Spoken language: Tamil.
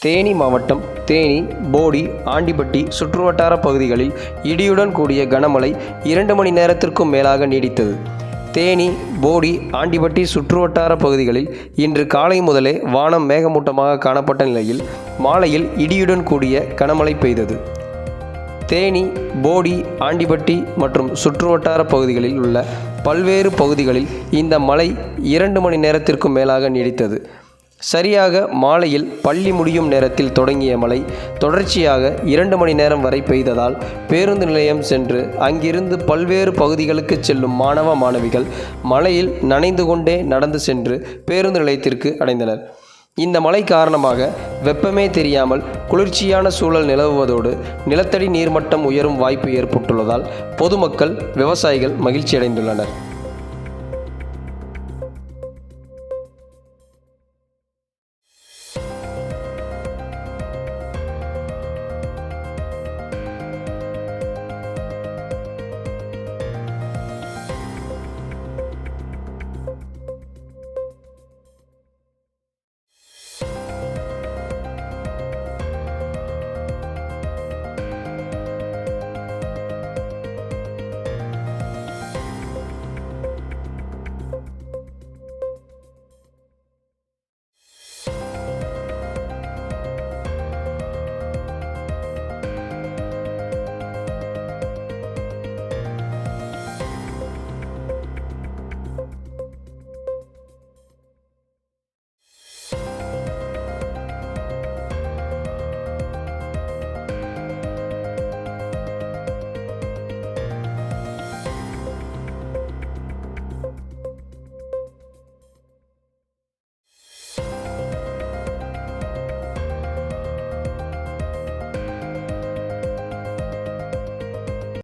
தேனி மாவட்டம் தேனி, போடி, ஆண்டிப்பட்டி சுற்றுவட்டார பகுதிகளில் இடியுடன் கூடிய கனமழை 2 மணி நேரத்திற்கும் மேலாக நீடித்தது. தேனி, போடி, ஆண்டிப்பட்டி சுற்றுவட்டார பகுதிகளில் இன்று காலை முதலே வானம் மேகமூட்டமாக காணப்பட்ட நிலையில் மாலையில் இடியுடன் கூடிய கனமழை பெய்தது. தேனி, போடி, ஆண்டிப்பட்டி மற்றும் சுற்றுவட்டார பகுதிகளில் உள்ள பல்வேறு பகுதிகளில் இந்த மழை 2 மணி நேரத்திற்கும் மேலாக நீடித்தது. சரியாக மாலையில் பள்ளி முடியும் நேரத்தில் தொடங்கிய மழை தொடர்ச்சியாக 2 மணி நேரம் வரை பெய்ததால் பேருந்து நிலையம் சென்று அங்கிருந்து பல்வேறு பகுதிகளுக்கு செல்லும் மாணவ மாணவிகள் மழையில் நனைந்து கொண்டே நடந்து சென்று பேருந்து நிலையத்திற்கு அடைந்தனர். இந்த மழை காரணமாக வெப்பமே தெரியாமல் குளிர்ச்சியான சூழல் நிலவுவதோடு நிலத்தடி நீர்மட்டம் உயரும் வாய்ப்பு ஏற்பட்டுள்ளதால் பொதுமக்கள், விவசாயிகள் மகிழ்ச்சியடைந்துள்ளனர்.